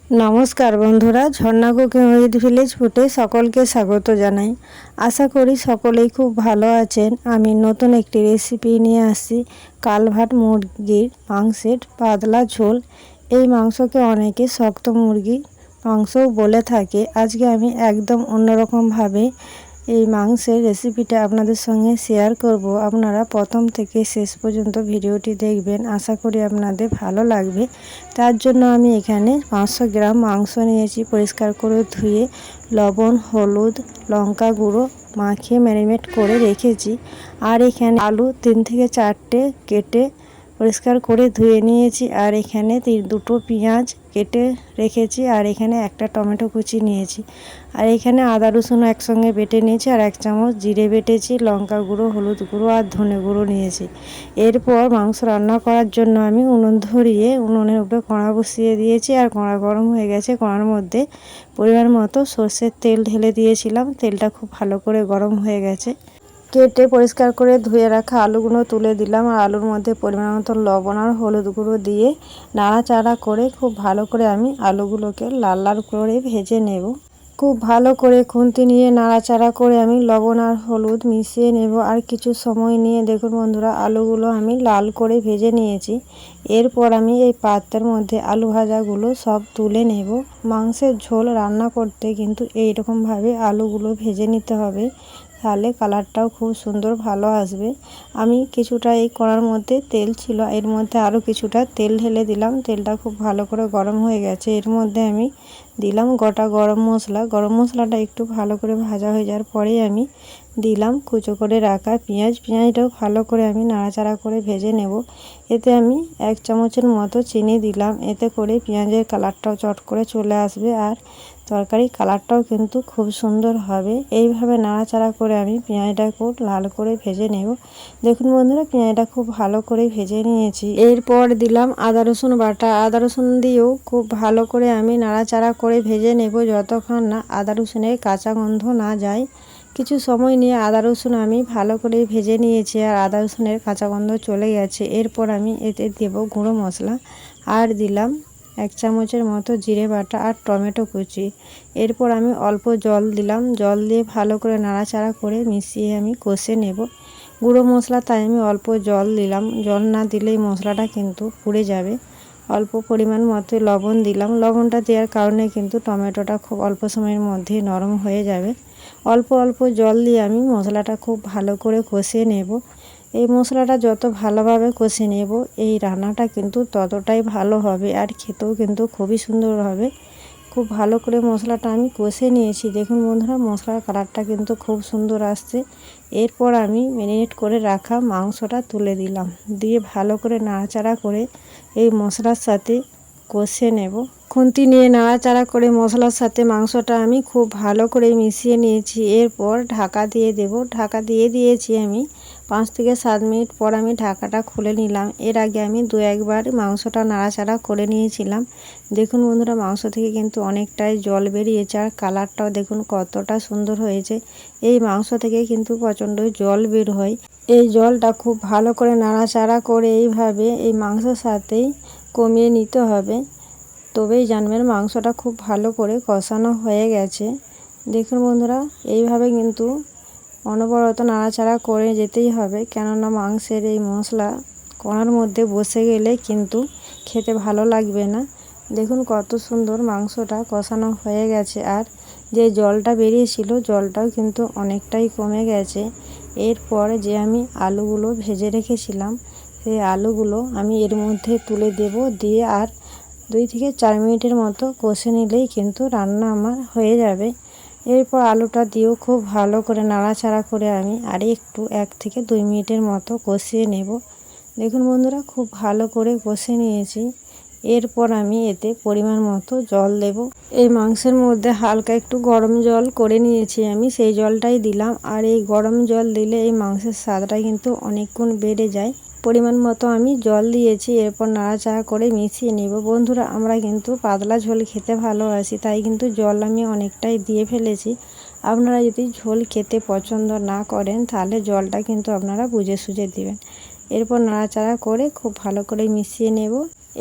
নমস্কার বন্ধুরা, ঝর্ণা cooking with village ফুডে সকলকে স্বাগত জানাই। আশা করি সকলেই খুব ভালো আছেন। আমি নতুন একটি রেসিপি নিয়ে আসছি, কালভার্ট মুরগির মাংসের পাতলা ঝোল। এই মাংসকে অনেকে শক্ত মুরগি মাংসও বলে থাকে। আজকে আমি একদম অন্যরকমভাবে এই মাংসের রেসিপিটা আপনাদের সঙ্গে শেয়ার করব। আপনারা প্রথম থেকে শেষ পর্যন্ত ভিডিওটি দেখবেন, আশা করি আপনাদের ভালো লাগবে। তার জন্য আমি এখানে 500 গ্রাম মাংস নিয়েছি, পরিষ্কার করে ধুয়ে লবণ, হলুদ, লঙ্কা গুঁড়ো মাখিয়ে ম্যারিনেট করে রেখেছি। আর এখানে আলু 3 থেকে 4টে কেটে পরিষ্কার করে ধুয়ে নিয়েছি। আর এখানে দুটো পেঁয়াজ কেটে রেখেছি। আর এখানে একটা টমেটো কুচি নিয়েছি। আর এখানে আদা রসুন একসঙ্গে বেটে নিয়েছি। আর 1 চামচ জিরে বেটেছি, লঙ্কা গুঁড়ো, হলুদ গুঁড়ো আর ধনে গুঁড়ো নিয়েছি। এরপর মাংস রান্না করার জন্য আমি উনুন ধরিয়ে উনুনের উপরে কড়া বসিয়ে দিয়েছি। আর কড়া গরম হয়ে গেছে। কড়ার মধ্যে পরিমাণ মতো সর্ষের তেল ঢেলে দিয়েছিলাম। তেলটা খুব ভালো করে গরম হয়ে গেছে। কেটে পরিষ্কার করে ধুয়ে রাখা আলুগুলো তুলে দিলাম। আর আলুর মধ্যে পরিমাণ মতো লবণ আর হলুদ গুঁড়ো দিয়ে নাড়াচাড়া করে খুব ভালো করে আমি আলুগুলোকে লাল লাল করে ভেজে নেব। খুব ভালো করে খুন্তি নিয়ে নাড়াচাড়া করে আমি লবণ আর হলুদ মিশিয়ে নেব। আর কিছু সময় নিয়ে দেখুন বন্ধুরা, আলুগুলো আমি লাল করে ভেজে নিয়েছি। এরপর আমি এই পাত্রের মধ্যে আলু ভাজাগুলো সব তুলে নেব। মাংসের ঝোল রান্না করতে কিন্তু এইরকমভাবে আলুগুলো ভেজে নিতে হবে, তাহলে কালারটাও খুব সুন্দর ভালো আসবে। আমি কিছুটা এই কড়ার মধ্যে তেল ছিল, এর মধ্যে আরও কিছুটা তেল ঢেলে দিলাম। তেলটা খুব ভালো করে গরম হয়ে গেছে। এর মধ্যে আমি দিলাম গোটা গরম মশলা। গরম মশলাটা একটু ভালো করে ভাজা হয়ে যাওয়ার পরেই আমি দিলাম কুচো করে রাখা পেঁয়াজটাও ভালো করে আমি নাড়াচাড়া করে ভেজে নেব। এতে আমি 1 চামচের মতো চিনি দিলাম। এতে করে পেঁয়াজের কালারটাও চট করে চলে আসবে আর তরকারির কালারটাও কিন্তু খুব সুন্দর হবে। এইভাবে নাড়াচাড়া করে আমি পেঁয়াজটা খুব লাল করে ভেজে নেব। দেখুন বন্ধুরা, পেঁয়াজটা খুব ভালো করে ভেজে নিয়েছি। এরপর দিলাম আদা রসুন বাটা। আদা রসুন দিয়েও খুব ভালো করে আমি নাড়াচাড়া করে ভেজে নেব, যতক্ষণ না আদা রসুনের কাঁচা গন্ধ না যায়। কিছু সময় নিয়ে আদা রসুন আমি ভালো করে ভেজে নিয়েছি। আর আদা রসুনের কাঁচা গন্ধ চলে গেছে। এরপর আমি এতে দেব গুঁড়ো মশলা। আর দিলাম 1 চামচের মতো জিরে বাটা আর টমেটো কুচি। এরপর আমি অল্প জল দিলাম। জল দিয়ে ভালো করে নাড়াচাড়া করে মিশিয়ে আমি কষে নেব। গুঁড়ো মশলা তাই আমি অল্প জল দিলাম। জল না দিলেই মশলাটা কিন্তু পুড়ে যাবে। অল্প পরিমাণ মতো লবণ দিলাম। লবণটা দেওয়ার কারণে কিন্তু টমেটোটা খুব অল্প সময়ের মধ্যেই নরম হয়ে যাবে। অল্প অল্প জল দিয়ে আমি মশলাটা খুব ভালো করে কষিয়ে নেব। এই মশলাটা যত ভালোভাবে কষে নেব, এই রান্নাটা কিন্তু ততটাই ভালো হবে আর খেতেও কিন্তু খুবই সুন্দর হবে। খুব ভালো করে মশলাটা আমি কষে নিয়েছি। দেখুন বন্ধুরা, মশলার কালারটা কিন্তু খুব সুন্দর আসছে। এরপর আমি ম্যারিনেট করে রাখা মাংসটা তুলে দিলাম। দিয়ে ভালো করে নাড়াচাড়া করে এই মশলার সাথে কষে নেব। খুন্তি নিয়ে নাড়াচাড়া করে মশলার সাথে মাংসটা আমি খুব ভালো করে মিশিয়ে নিয়েছি। এরপর ঢাকা দিয়ে দেব। ঢাকা দিয়ে দিয়েছি আমি। 5 থেকে 7 মিনিট পর আমি ঢাকাটা খুলে নিলাম। এর আগে আমি 2-1 বার মাংসটা নাড়াচাড়া করে নিয়েছিলাম। দেখুন বন্ধুরা, মাংস থেকে কিন্তু অনেকটাই জল বেরিয়েছে। আর কালারটাও দেখুন কতটা সুন্দর হয়েছে। এই মাংস থেকে কিন্তু প্রচণ্ড জল বের হয়। এই জলটা খুব ভালো করে নাড়াচাড়া করে এইভাবে এই মাংসের সাথেই কমিয়ে নিতে হবে, তবেই জানবেন মাংসটা খুব ভালো করে কষানো হয়ে গেছে। দেখুন বন্ধুরা, এইভাবে কিন্তু অনবরত নাড়াচাড়া করে যেতেই হবে, কেননা মাংসের এই মশলা কড়ার মধ্যে বসে গেলে কিন্তু খেতে ভালো লাগবে না। দেখুন কত সুন্দর মাংসটা কষানো হয়ে গেছে। আর যে জলটা বেরিয়েছিল, জলটাও কিন্তু অনেকটাই কমে গেছে। এরপর যে আমি আলুগুলো ভেজে রেখেছিলাম, সেই আলুগুলো আমি এর মধ্যে তুলে দেব। দিয়ে আর 2 থেকে 4 মিনিটের মতো কষে নিলেই কিন্তু রান্না আমার হয়ে যাবে। এরপর আলুটা দিয়েও খুব ভালো করে নাড়াচাড়া করে আমি আর একটু 1 থেকে 2 মিনিটের মতো কষিয়ে নেব। দেখুন বন্ধুরা, খুব ভালো করে কষে নিয়েছি। এরপর আমি এতে পরিমাণ মতো জল দেব। এই মাংসের মধ্যে হালকা একটু গরম জল করে নিয়েছি আমি, সেই জলটাই দিলাম। আর এই গরম জল দিলে এই মাংসের স্বাদটা কিন্তু অনেক গুণ বেড়ে যায়। পরিমাণ মতো আমি জল দিয়েছি। এরপর নাড়াচাড়া করে মিশিয়ে নেব। বন্ধুরা, আমরা কিন্তু পাতলা ঝোল খেতে ভালোবাসি, তাই কিন্তু জল আমি অনেকটাই দিয়ে ফেলেছি। আপনারা যদি ঝোল খেতে পছন্দ না করেন, তাহলে জলটা কিন্তু আপনারা বুঝে সুঝে দিবেন। এরপর নাড়াচাড়া করে খুব ভালো করে মিশিয়ে নেব।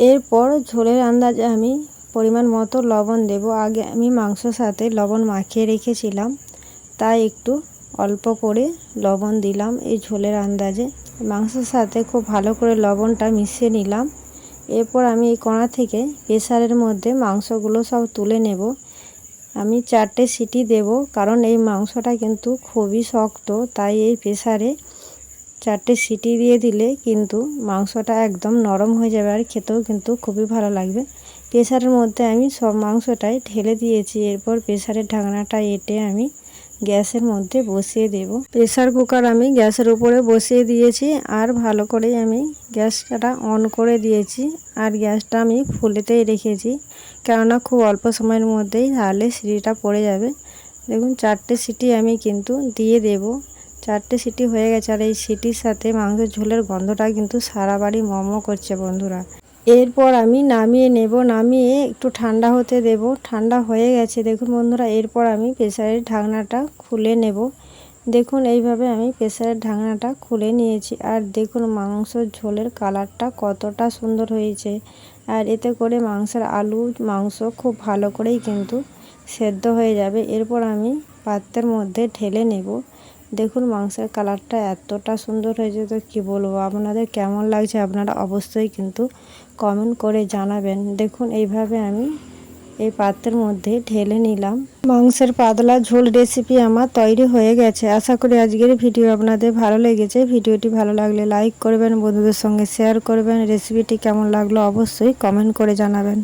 এরপর ঝোলের আন্দাজে আমি পরিমাণ মতো লবণ দেব। আগে আমি মাংসর সাথে লবণ মাখিয়ে রেখেছিলাম, তাই একটু অল্প করে লবণ দিলাম এই ঝোলের আন্দাজে। মাংসের সাথে খুব ভালো করে লবণটা মিশিয়ে নিলাম। এরপর আমি এই কড়া থেকে প্রেসারের মধ্যে মাংসগুলো সব তুলে নেব। আমি 4টে সিটি দেব, কারণ এই মাংসটা কিন্তু খুবই শক্ত, তাই এই প্রেসারে 4টে সিটি দিয়ে দিলে কিন্তু মাংসটা একদম নরম হয়ে যাবে আর খেতেও কিন্তু খুবই ভালো লাগবে। প্রেসারের মধ্যে আমি সব মাংসটাই ঢেলে দিয়েছি। এরপর প্রেসারের ঢাকনাটা এঁটে আমি গ্যাসের মধ্যে বসিয়ে দেব। প্রেসার কুকার আমি গ্যাসের উপরে বসিয়ে দিয়েছি আর ভালো করে আমি গ্যাসটা অন করে দিয়েছি আর গ্যাসটা আমি ফুলেতেই রেখেছি, কেননা খুব অল্প সময়ের মধ্যেই তাহলে সিটিটা পড়ে যাবে। দেখুন 4টে সিটি আমি কিন্তু দিয়ে দেব। 4টে সিটি হয়ে গেছে আর এই সিটির সাথে মাংসের ঝোলের গন্ধটা কিন্তু সারা বাড়ি মমো করছে বন্ধুরা। এরপর আমি নামিয়ে নেব, নামিয়ে একটু ঠান্ডা হতে দেব। ঠান্ডা হয়ে গেছে দেখুন বন্ধুরা। এরপর আমি প্রেসারের ঢাকনাটা খুলে নেব। দেখুন এইভাবে আমি প্রেসারের ঢাকনাটা খুলে নিয়েছি আর দেখুন মাংসের ঝোলের কালারটা কতটা সুন্দর হয়েছে। আর এতে করে মাংসের আলু মাংস খুব ভালো করেই কিন্তু সেদ্ধ হয়ে যাবে। এরপর আমি পাত্রের মধ্যে ঢেলে নেব। দেখুন মাংসের কালারটা এতটা সুন্দর হয়েছে তো কী বলবো। আপনাদের কেমন লাগছে আপনারা অবশ্যই কিন্তু কমেন্ট করে জানাবেন। দেখুন এইভাবে আমি এই পাত্রের মধ্যে ঢেলে নিলাম। মাংসের পাতলা ঝোল রেসিপি আমার তৈরি হয়ে গেছে। আশা করি আজকের ভিডিও আপনাদের ভালো লেগেছে। ভিডিওটি ভালো লাগলে লাইক করবেন, বন্ধুদের সঙ্গে শেয়ার করবেন। রেসিপিটি কেমন লাগলো অবশ্যই কমেন্ট করে জানাবেন।